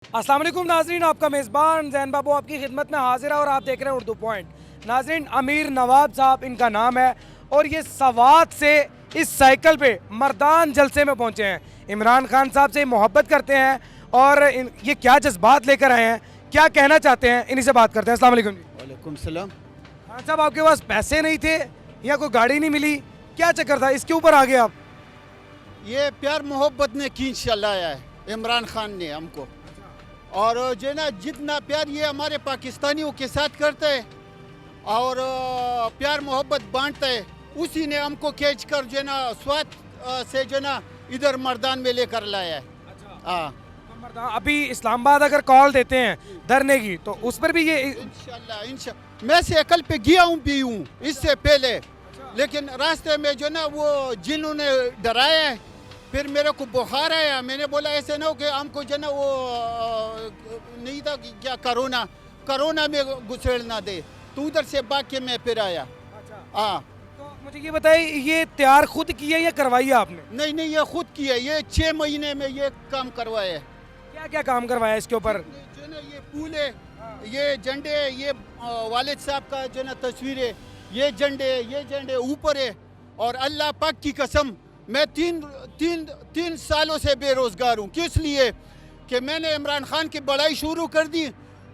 अस्सलाम वालेकुम नाजरीन, आपका मेज़बान जैन बाबू आपकी खिदमत में हाजिर है और आप देख रहे हैं उर्दू पॉइंट। नाजरीन, अमीर नवाब साहब इनका नाम है और ये सवात से इस साइकिल पे मर्दान जलसे में पहुंचे हैं। इमरान खान साहब से मोहब्बत करते हैं और ये क्या जज्बात लेकर आए हैं, क्या कहना चाहते हैं, इन्हीं से बात करते हैं। अस्सलाम वालेकुम जी। वालेकुम सलाम। खान साहब, आपके पास पैसे नहीं थे या कोई गाड़ी नहीं मिली, क्या चक्कर था, इसके ऊपर आ गए आप? ये प्यार मोहब्बत ने खींच चलाया है इमरान खान ने हमको, और जो ना जितना प्यार ये हमारे पाकिस्तानियों के साथ करते हैं और प्यार मोहब्बत बांटते हैं, उसी ने हमको खींच कर जो ना स्वात से जो ना इधर मर्दान में लेकर लाया है। हाँ, तो अभी इस्लामाबाद अगर कॉल देते हैं धरने की तो उस पर भी ये इंशाल्लाह मैं साइकिल पे गया हूँ भी हूँ इससे पहले, लेकिन रास्ते में जो ना वो जिन्होंने डराया है, फिर मेरे को बुखार आया। मैंने बोला ऐसे ना हो कि हमको जो ना वो नहीं था कि क्या कोरोना में घुसेड़ ना दे, तो उधर से भाग के मैं फिर आया। हाँ, तो मुझे ये बताइए, ये तैयार खुद की है या करवाई है आपने? नहीं नहीं, ये खुद की है, ये 6 महीने में ये काम करवाया है। क्या क्या काम करवाया इसके ऊपर? जो ना ये फूल है, ये झंडे, ये वालिद साहब का जो ना तस्वीर है, ये झंडे ऊपर है। और अल्लाह पाक की कसम, मैं तीन सालों से बेरोजगार हूँ। किस लिए कि मैंने इमरान खान की बड़ाई शुरू कर दी,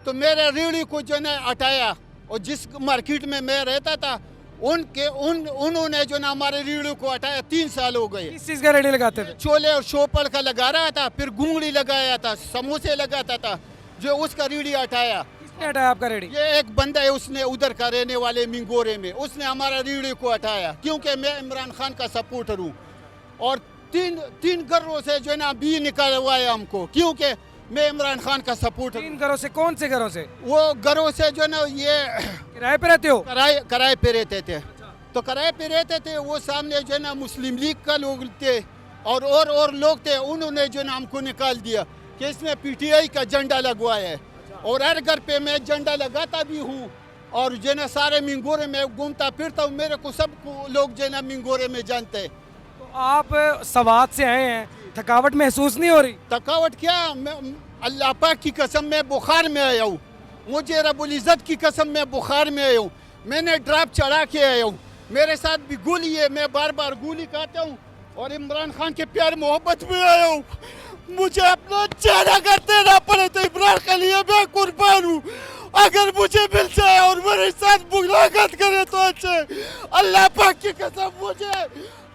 तो मेरे रेड़ी को जो ना हटाया, और जिस मार्केट में मैं रहता था उन्होंने जो ना हमारे रेड़ी को हटाया। 3 साल हो गए। किस चीज़ का रेडी लगाते थे? छोले और शोपल का लगा रहा था, फिर घुंगड़ी लगाया था, समोसे लगाता था, जो उसका रेडी हटाया। किसने हटाया आपका रेडी? ये एक बंदा है, उसने उधर का रहने वाले मिंगोरे में, उसने हमारा रेडी को हटाया, क्योंकि मैं इमरान खान का सपोर्टर हूँ। और तीन घरों से जो है ना बी निकलवाया हमको, क्योंकि मैं इमरान खान का सपोर्टर। 3 घरों से? कौन से घरों से? वो घरों से जो है ना ये किराए पे रहते हो? किराए पे रहते थे। तो किराए पे रहते थे, वो सामने जो है ना मुस्लिम लीग का लोग थे और लोग थे, उन्होंने जो है ना हमको निकाल दिया कि इसमें पीटीआई का झंडा लगवाया है। और हर घर पे मैं झंडा लगाता भी हूँ, और जो है ना सारे मिंगोरे में घूमता फिरता हूँ। मेरे को सब लोग जो है ना मिंगोरे में जानते हैं। तो आप सवात से आए हैं, थकावट महसूस नहीं हो रही? थकावट क्या, अल्लाह पाक की कसम मैं बुखार में आया हूँ, मुझे रब्बुल इज़्ज़त की कसम मैं बुखार में आया हूँ। मैंने ड्राप चढ़ा के आया हूँ, मेरे साथ भी गोली है, मैं बार बार गोली खाता हूँ, और इमरान खान के प्यार मोहब्बत में आया हूँ। मुझे अपना जान अगर देना पड़े तो इमरान के लिए मैं कुर्बान हूँ। अगर मुझे मिल जाए और मेरे साथ मुलाकात करे तो अच्छे। अल्लाह पाक की कसम मुझे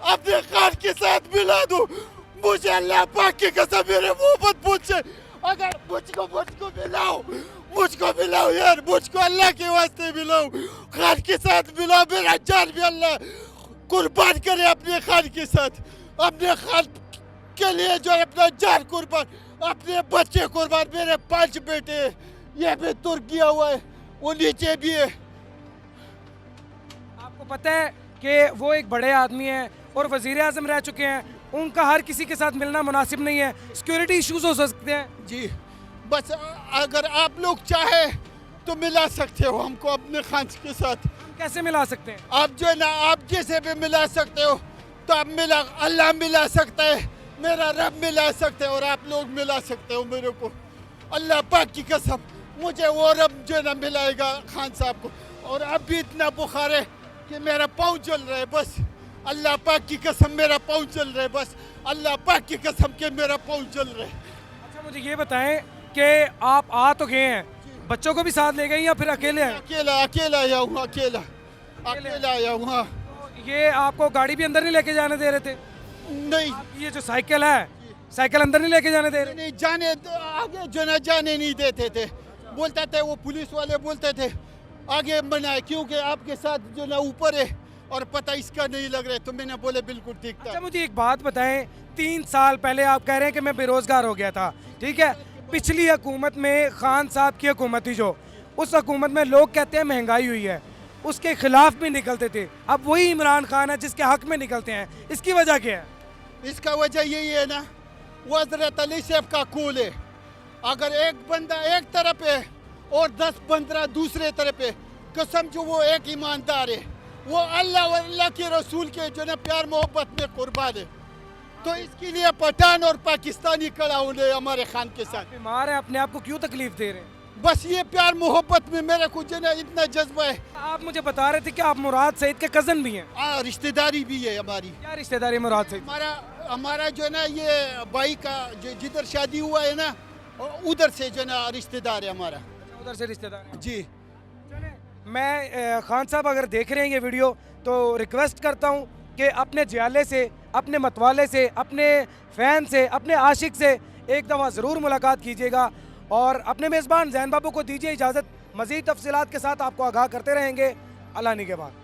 अपने खान के साथ मिला दो, मुझे अल्लाह पाक की कसम मेरे मोहब्बत पूछे। अगर मुझको मिलाओ यार, मुझको अल्लाह के वास्ते मिलाओ, खान के साथ मिलाओ। मेरा जान भी अल्लाह कुर्बान करे अपने खान के साथ, अपने खान के लिए जो अपना जान कुर्बान, अपने बच्चे कुर्बान। मेरे 5 बेटे, ये भी तुर किया हुआ है, वो नीचे भी है। आपको पता है कि वो एक बड़े आदमी हैं और वजीर आजम रह चुके हैं, उनका हर किसी के साथ मिलना मुनासिब नहीं है, सिक्योरिटी इश्यूज हो सकते हैं। जी, बस अगर आप लोग चाहे तो मिला सकते हो हमको अपने खान के साथ। कैसे मिला सकते हैं? आप जो है ना, आप जैसे भी मिला सकते हो, तो आप अल्लाह मिला सकता है, मेरा रब मिला सकते हैं, और आप लोग मिला सकते हो मेरे को। अल्लाह पाक की कसम मुझे वो रब जो है ना मिलाएगा खान साहब को। और अब भी इतना बुखार है कि मेरा पाँव जल रहा है, बस अल्लाह पाक की कसम मेरा पाँव जल रहा है, बस अल्लाह पाक की कसम के मेरा पाँव जल रहा है। अच्छा, मुझे ये बताएं कि आप आ तो गए हैं, बच्चों को भी साथ ले गए या फिर अकेले हैं? अकेला आया हूँ, अकेला आया हूँ। हाँ, तो ये आपको गाड़ी भी अंदर नहीं लेके जाने दे रहे थे? नहीं, ये जो साइकिल है, साइकिल अंदर नहीं लेके जाने दे रहे? नहीं जाने आगे जो ना जाने नहीं देते थे, बोलते थे वो पुलिस वाले, बोलते थे आगे बनाए, क्योंकि आपके साथ जो ना ऊपर है और पता इसका नहीं लग रहा है। तो मैंने बोले बिल्कुल ठीक था। अच्छा, मुझे एक बात बताएं, 3 साल पहले आप कह रहे हैं कि मैं बेरोजगार हो गया था, ठीक है? पिछली हुकूमत में, खान साहब की हुकूमत थी जो, उस हुकूमत में लोग कहते हैं महंगाई हुई है, उसके खिलाफ भी निकलते थे। अब वही इमरान खान है जिसके हक में निकलते हैं, इसकी वजह क्या है? इसका वजह यही है ना, वो हज़रत अली साहब का कूल है। अगर एक बंदा एक तरफ है और 10-15 दूसरे तरफ है, कसम जो वो एक ईमानदार है, वो अल्लाह और अल्लाह के रसूल के जो ना प्यार मोहब्बत में कुर्बान है। तो इसके लिए पठान और पाकिस्तानी खड़ा होने हमारे खान के साथ। बीमार हैं, अपने आप को क्यों तकलीफ दे रहे हैं? बस ये प्यार मोहब्बत में मेरे को जो है इतना जज्बा है। आप मुझे बता रहे थे कि आप मुराद सईद के कजन भी हैं। रिश्तेदारी भी है हमारी। क्या रिश्तेदारी है मुराद सईद? हमारा जो है ना ये भाई का जो जिधर शादी हुआ है ना उधर से जो है ना रिश्तेदार है हमारा। उधर से रिश्तेदार हैं। जी मैं खान साहब अगर देख रहे हैं ये वीडियो तो रिक्वेस्ट करता हूँ कि अपने जियाले से, अपने मतवाले से, अपने फ़ैन से, अपने आशिक से एक दफ़ा ज़रूर मुलाकात कीजिएगा और अपने मेज़बान जैन बाबू को दीजिए इजाज़त। मज़ीद तफसीलात के साथ आपको आगाह करते रहेंगे। अल्लाह के बाद।